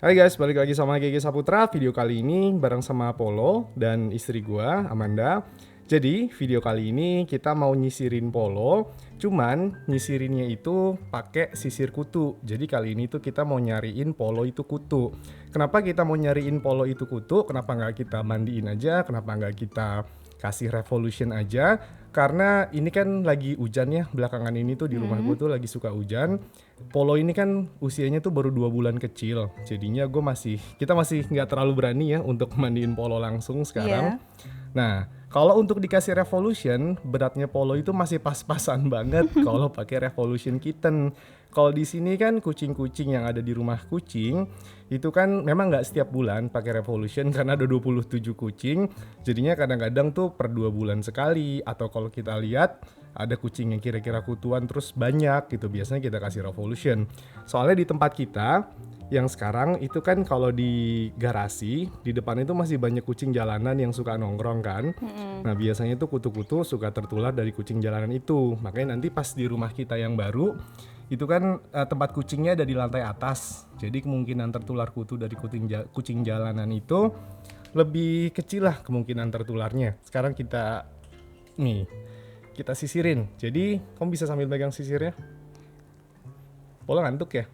Hai guys, balik lagi sama GG Saputra. Video kali ini bareng sama Polo dan istri gua, Amanda. Jadi video kali ini kita mau nyisirin Polo, cuman nyisirinnya itu pakai sisir kutu. Jadi kali ini tuh kita mau nyariin Polo itu kutu. Kenapa kita mau nyariin Polo itu kutu? Kenapa nggak kita mandiin aja? Kenapa nggak kita kasih revolution aja? Karena ini kan lagi hujan ya, belakangan ini tuh di rumah gue tuh lagi suka hujan. Polo ini kan usianya tuh baru 2 bulan kecil, jadinya kita masih nggak terlalu berani ya untuk mandiin Polo langsung sekarang. Nah, kalau untuk dikasih revolution, beratnya Polo itu masih pas-pasan banget kalau pakai revolution kitten. Kalau di sini kan kucing-kucing yang ada di rumah kucing itu kan memang nggak setiap bulan pakai revolution karena ada 27 kucing. Jadinya kadang-kadang tuh per 2 bulan sekali, atau kalau kita lihat ada kucing yang kira-kira kutuan terus banyak gitu, biasanya kita kasih revolution. Soalnya di tempat kita yang sekarang itu kan kalau di garasi di depan itu masih banyak kucing jalanan yang suka nongkrong kan. Nah biasanya tuh kutu-kutu suka tertular dari kucing jalanan itu. Makanya nanti pas di rumah kita yang baru itu kan tempat kucingnya ada di lantai atas. Jadi kemungkinan tertular kutu dari kucing jalanan itu lebih kecil lah kemungkinan tertularnya. Sekarang kita sisirin. Jadi kamu bisa sambil pegang sisirnya. Polo ngantuk ya?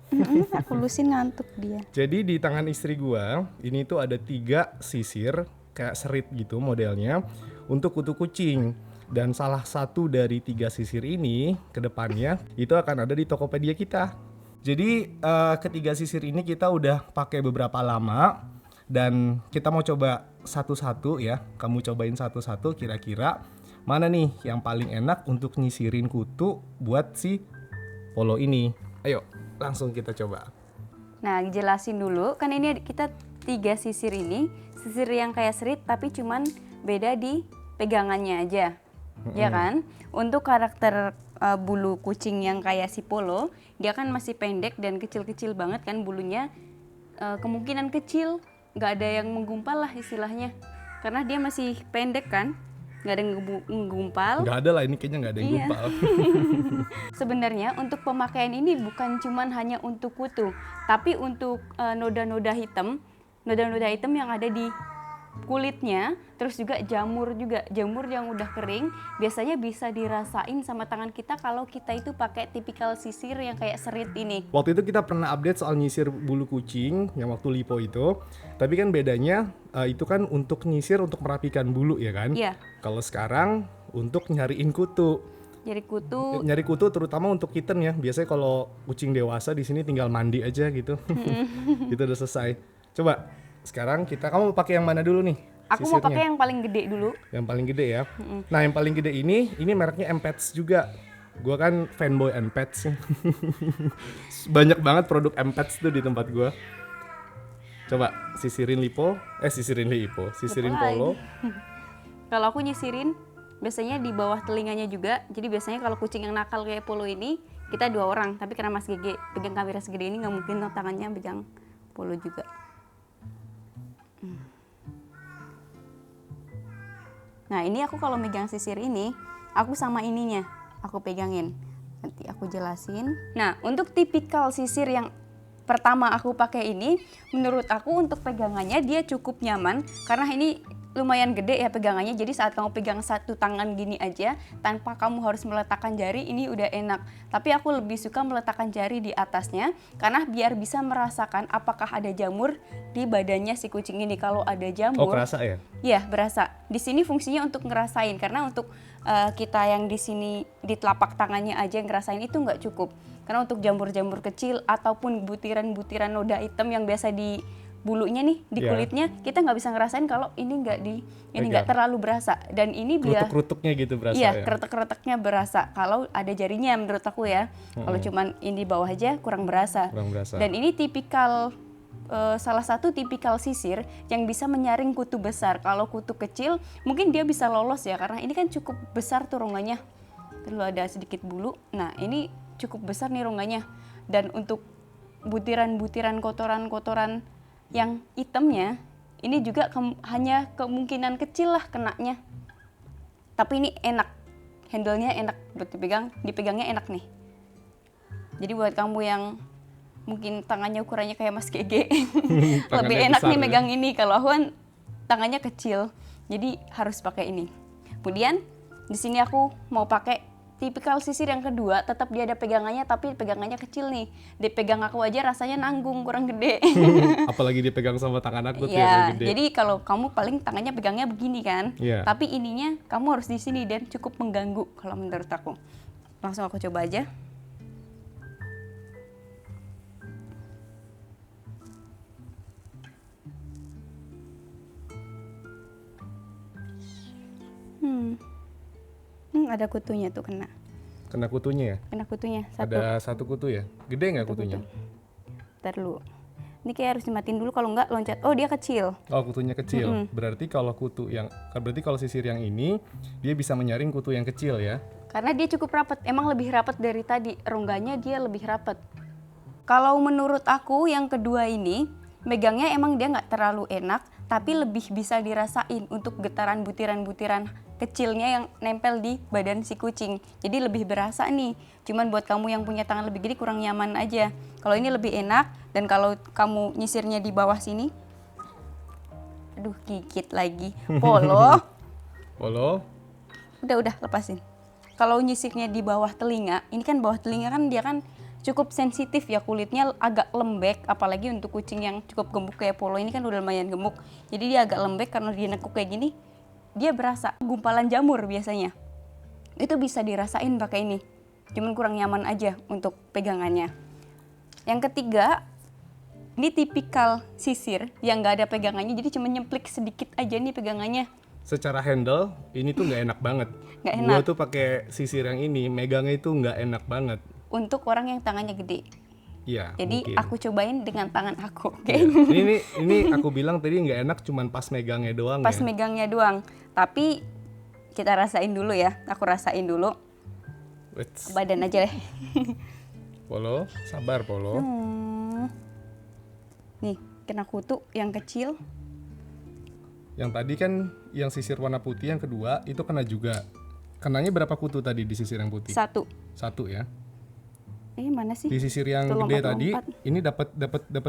Aku lusin ngantuk dia. Jadi di tangan istri gua ini tuh ada 3 sisir kayak serit gitu modelnya untuk kutu kucing. Dan salah satu dari 3 sisir ini ke depannya itu akan ada di Tokopedia kita. Jadi ketiga sisir ini kita udah pakai beberapa lama dan kita mau coba satu-satu ya. Kamu cobain satu-satu kira-kira mana nih yang paling enak untuk nyisirin kutu buat si Polo ini. Ayo langsung kita coba. Nah jelasin dulu, kan ini kita 3 sisir ini. Sisir yang kayak serit tapi cuman beda di pegangannya aja. Ya kan? Untuk karakter bulu kucing yang kayak si Polo, dia kan masih pendek dan kecil-kecil banget kan bulunya. Kemungkinan kecil, gak ada yang menggumpal lah istilahnya. Karena dia masih pendek kan, gak ada yang menggumpal. Gak ada lah, ini kayaknya gak ada yang gumpal. Sebenarnya untuk pemakaian ini bukan cuman hanya untuk kutu, tapi untuk noda-noda hitam yang ada di kulitnya, terus juga jamur yang udah kering, biasanya bisa dirasain sama tangan kita kalau kita itu pakai tipikal sisir yang kayak serit ini. Waktu itu kita pernah update soal nyisir bulu kucing yang waktu lipo itu, tapi kan bedanya itu kan untuk nyisir untuk merapikan bulu ya kan? Iya. Kalau sekarang untuk nyariin kutu. Nyari kutu terutama untuk kitten ya. Biasanya kalau kucing dewasa di sini tinggal mandi aja gitu. Itu udah selesai. Coba sekarang kamu pakai yang mana dulu nih? Aku sisirnya? mau pakai yang paling gede dulu. Yang paling gede ya. Nah, yang paling gede ini mereknya M-Pets juga. Gua kan fanboy M-Pets. Banyak banget produk M-Pets tuh di tempat gua. Coba sisirin Polo. Kalau aku nyisirin biasanya di bawah telinganya juga. Jadi biasanya kalau kucing yang nakal kayak Polo ini kita 2 orang. Tapi karena Mas Gege pegang kamera segede ini nggak mungkin tangannya pegang Polo juga. Nah ini aku kalau megang sisir ini, aku sama ininya aku pegangin. Nanti aku jelasin. Nah untuk tipikal sisir yang pertama aku pakai ini, menurut aku untuk pegangannya dia cukup nyaman karena ini lumayan gede ya pegangannya, jadi saat kamu pegang satu tangan gini aja tanpa kamu harus meletakkan jari, ini udah enak. Tapi aku lebih suka meletakkan jari di atasnya karena biar bisa merasakan apakah ada jamur di badannya si kucing ini. Kalau ada jamur, kerasa ya? iya berasa. Di sini fungsinya untuk ngerasain, karena untuk kita yang di sini di telapak tangannya aja ngerasain itu nggak cukup. Karena untuk jamur-jamur kecil ataupun butiran-butiran noda hitam yang biasa di bulunya nih, di kulitnya, kita nggak bisa ngerasain kalau ini nggak terlalu berasa. Dan ini biar Kerutuk-kerutuknya gitu berasa iya, ya? keretek-kereteknya berasa kalau ada jarinya menurut aku ya. Kalau cuman ini di bawah aja kurang berasa. Dan ini tipikal salah satu tipikal sisir yang bisa menyaring kutu besar. Kalau kutu kecil mungkin dia bisa lolos ya, karena ini kan cukup besar tuh ronganya. Lalu ada sedikit bulu. Nah, ini cukup besar nih ronganya. Dan untuk butiran-butiran kotoran-kotoran yang hitamnya ini juga hanya kemungkinan kecil lah kenanya. Tapi ini enak, handle-nya enak buat dipegangnya enak nih. Jadi buat kamu yang mungkin tangannya ukurannya kayak Mas Gege, lebih enak nih megang ini. Kalau aku kan tangannya kecil, jadi harus pakai ini. Kemudian di sini aku mau pakai tipikal sisir yang kedua, tetap dia ada pegangannya tapi pegangannya kecil nih. Dipegang aku aja rasanya nanggung, kurang gede. Apalagi dipegang sama tangan aku tuh ya, yang gede. jadi kalau kamu paling tangannya pegangnya begini kan. Iya. Tapi ininya kamu harus di sini dan cukup mengganggu kalau menurut aku. Langsung aku coba aja. Ada kutunya tuh kena. Kena kutunya ya? Kena kutunya satu. Ada satu kutu ya? Gede nggak kutunya? Ntar dulu. Ini kayak harus dimatiin dulu, kalau nggak loncat. Oh, dia kecil. Oh, kutunya kecil. Berarti kalau sisir yang ini dia bisa menyaring kutu yang kecil ya? Karena dia cukup rapat. Emang lebih rapat dari tadi. Rongganya dia lebih rapat. Kalau menurut aku yang kedua ini megangnya emang dia nggak terlalu enak, tapi lebih bisa dirasain untuk getaran butiran-butiran kecilnya yang nempel di badan si kucing. Jadi lebih berasa nih. Cuman buat kamu yang punya tangan lebih gede kurang nyaman aja. Kalau ini lebih enak, dan kalau kamu nyisirnya di bawah sini, aduh gigit lagi. Polo. Udah lepasin. Kalau nyisirnya di bawah telinga, ini kan bawah telinga kan dia kan cukup sensitif ya, kulitnya agak lembek, apalagi untuk kucing yang cukup gemuk kayak Polo ini kan udah lumayan gemuk. Jadi dia agak lembek karena dia nekuk kayak gini. Dia berasa gumpalan jamur biasanya. Itu bisa dirasain pakai ini. Cuman kurang nyaman aja untuk pegangannya. Yang ketiga, ini tipikal sisir yang nggak ada pegangannya, jadi cuma nyemplik sedikit aja nih pegangannya. Secara handle ini tuh nggak enak banget. Nggak enak. Gua tuh pakai sisir yang ini, megangnya itu nggak enak banget. Untuk orang yang tangannya gede. Iya. Jadi mungkin. aku cobain dengan tangan aku. Oke? Ya. Ini aku bilang tadi nggak enak, cuman pas megangnya doang. Pas megangnya doang. Tapi kita rasain dulu ya. Aku rasain dulu. Badan aja deh. Polo, sabar Polo. Nih, kena kutu yang kecil. Yang tadi kan yang sisir warna putih yang kedua itu kena juga. Kenanya berapa kutu tadi di sisir yang putih? Satu ya. Mana sih? Di sisir yang gede tadi, ini dapat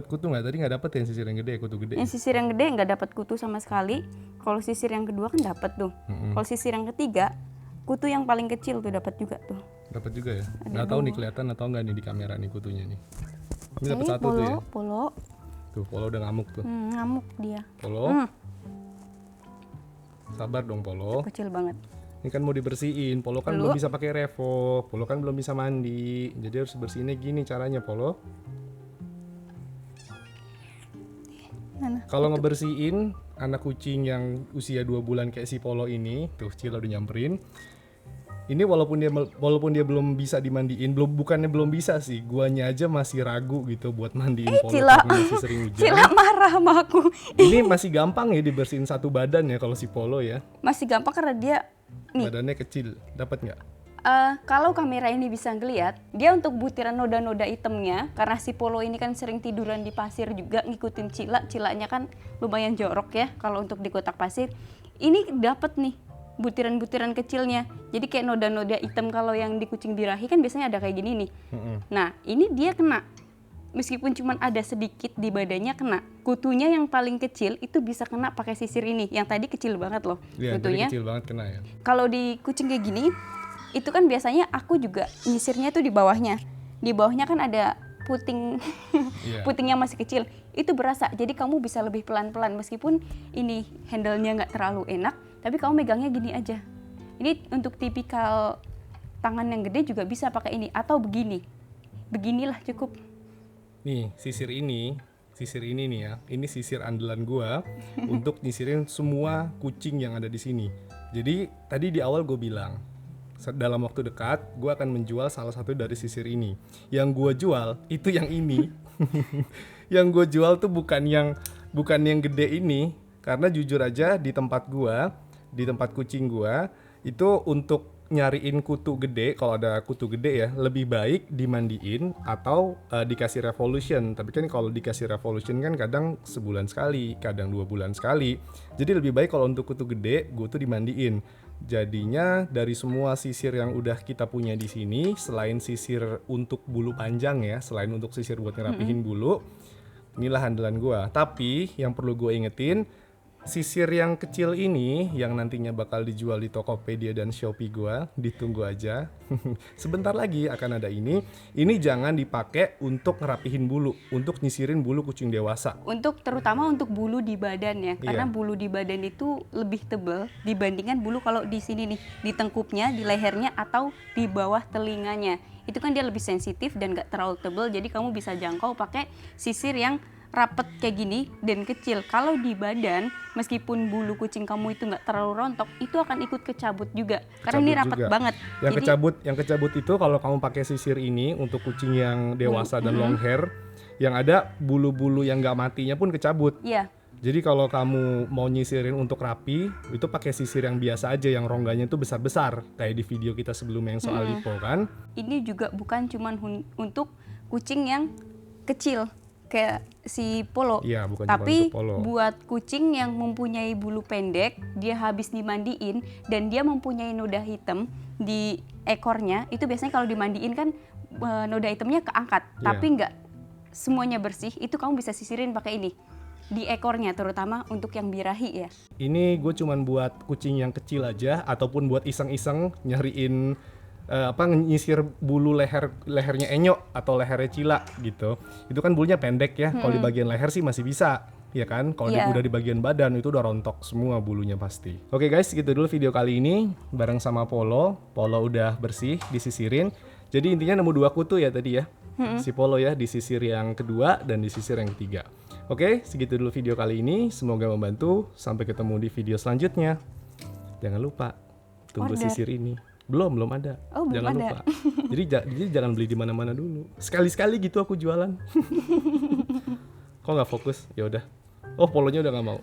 kutu nggak? Tadi nggak dapat yang sisir yang gede, kutu gede. Yang sisir yang gede nggak dapat kutu sama sekali. Kalau sisir yang kedua kan dapat tuh. Kalau sisir yang ketiga, kutu yang paling kecil tuh dapat juga tuh. Dapat juga ya? Nggak tahu nih kelihatan atau nggak nih di kamera nih kutunya nih. Ini dapat satu tuh ya. Polo. Tuh Polo udah ngamuk tuh. Ngamuk dia. Polo. Sabar dong Polo. Kecil banget. Ini kan mau dibersihin, Polo kan belum bisa pakai Revo, Polo kan belum bisa mandi, jadi harus bersihinnya gini caranya Polo. Kalau ngebersihin anak kucing yang usia 2 bulan kayak si Polo ini, tuh Cila udah nyamperin. Ini walaupun dia belum bisa dimandiin, bukannya belum bisa sih, guanya aja masih ragu gitu buat mandiin Polo Cila. karena masih sering hujan. Cila marah sama aku. Ini masih gampang ya dibersihin satu badan ya kalau si Polo ya. Masih gampang karena dia nih. Badannya kecil, dapat nggak? Kalau kamera ini bisa ngeliat, dia untuk butiran noda-noda hitamnya, karena si Polo ini kan sering tiduran di pasir juga ngikutin Cilanya kan lumayan jorok ya kalau untuk di kotak pasir. Ini dapat nih butiran-butiran kecilnya. Jadi kayak noda-noda hitam kalau yang di kucing birahi kan biasanya ada kayak gini nih. Nah, ini dia kena. meskipun cuma ada sedikit di badannya kena. Kutunya yang paling kecil itu bisa kena pakai sisir ini. Yang tadi kecil banget loh Iya, tadi kutunya. kecil banget kena ya. Kalau di kucing kayak gini, itu kan biasanya aku juga nyisirnya tuh di bawahnya. Di bawahnya kan ada puting Iya. puting yang masih kecil. Itu berasa. Jadi kamu bisa lebih pelan-pelan meskipun ini handle-nya nggak terlalu enak, tapi kamu megangnya gini aja. Ini untuk tipikal tangan yang gede juga bisa pakai ini atau begini. Beginilah cukup. Nih, sisir ini nih ya. Ini sisir andalan gua untuk nyisirin semua kucing yang ada di sini. Jadi tadi di awal gue bilang dalam waktu dekat gue akan menjual salah satu dari sisir ini. Yang gue jual itu yang ini. Yang gue jual tuh bukan yang gede ini, karena jujur aja di tempat kucing gua itu untuk nyariin kutu gede, kalau ada kutu gede ya lebih baik dimandiin atau dikasih revolution. Tapi kan kalau dikasih revolution kan kadang sebulan sekali, kadang 2 bulan sekali. Jadi lebih baik kalau untuk kutu gede gue tuh dimandiin. Jadinya dari semua sisir yang udah kita punya di sini, selain sisir untuk bulu panjang ya, selain untuk sisir buat ngerapihin bulu, inilah andalan gua. Tapi yang perlu gue ingetin, sisir yang kecil ini yang nantinya bakal dijual di Tokopedia dan Shopee gua, ditunggu aja. Sebentar lagi akan ada ini. Ini jangan dipakai untuk ngerapihin bulu, untuk nyisirin bulu kucing dewasa. Terutama untuk bulu di badan ya, karena Iya. bulu di badan itu lebih tebal dibandingkan bulu kalau di sini nih, di tengkupnya, di lehernya atau di bawah telinganya. Itu kan dia lebih sensitif dan gak terlalu tebal, jadi kamu bisa jangkau pakai sisir yang rapet kayak gini dan kecil. Kalau di badan, meskipun bulu kucing kamu itu nggak terlalu rontok, itu akan ikut kecabut juga. Karena ini Kecabut rapet juga. banget. Yang Jadi, kecabut itu kalau kamu pakai sisir ini untuk kucing yang dewasa dan long hair, yang ada bulu-bulu yang nggak matinya pun kecabut. iya, Jadi kalau kamu mau nyisirin untuk rapi, itu pakai sisir yang biasa aja, yang rongganya itu besar-besar, kayak di video kita sebelumnya yang soal lipo kan. ini juga bukan cuman untuk kucing yang kecil kayak si Polo. Iya, bukan cuma Tapi untuk polo. buat kucing yang mempunyai bulu pendek, dia habis dimandiin dan dia mempunyai noda hitam di ekornya, itu biasanya kalau dimandiin kan noda hitamnya keangkat, Iya. tapi nggak semuanya bersih. Itu kamu bisa sisirin pakai ini di ekornya, terutama untuk yang birahi ya. Ini gue cuman buat kucing yang kecil aja, ataupun buat iseng-iseng nyariin nyisir bulu lehernya Enyo atau lehernya Cila gitu. Itu kan bulunya pendek ya. Kalau di bagian leher sih masih bisa, ya kan? Kalau Iya. udah di bagian badan itu udah rontok semua bulunya pasti. Oke guys, gitu dulu video kali ini bareng sama Polo. Polo udah bersih, disisirin. Jadi intinya nemu 2 kutu ya tadi ya. Si Polo ya, di sisir yang kedua dan di sisir yang ketiga. Oke, segitu dulu video kali ini. Semoga membantu. Sampai ketemu di video selanjutnya. Jangan lupa tunggu Order. sisir ini. Belum ada. Oh, belum Jangan ada. lupa. Jadi jangan beli di mana-mana dulu. Sekali-sekali gitu aku jualan. Kok nggak fokus? Ya udah. Oh, polonya udah nggak mau.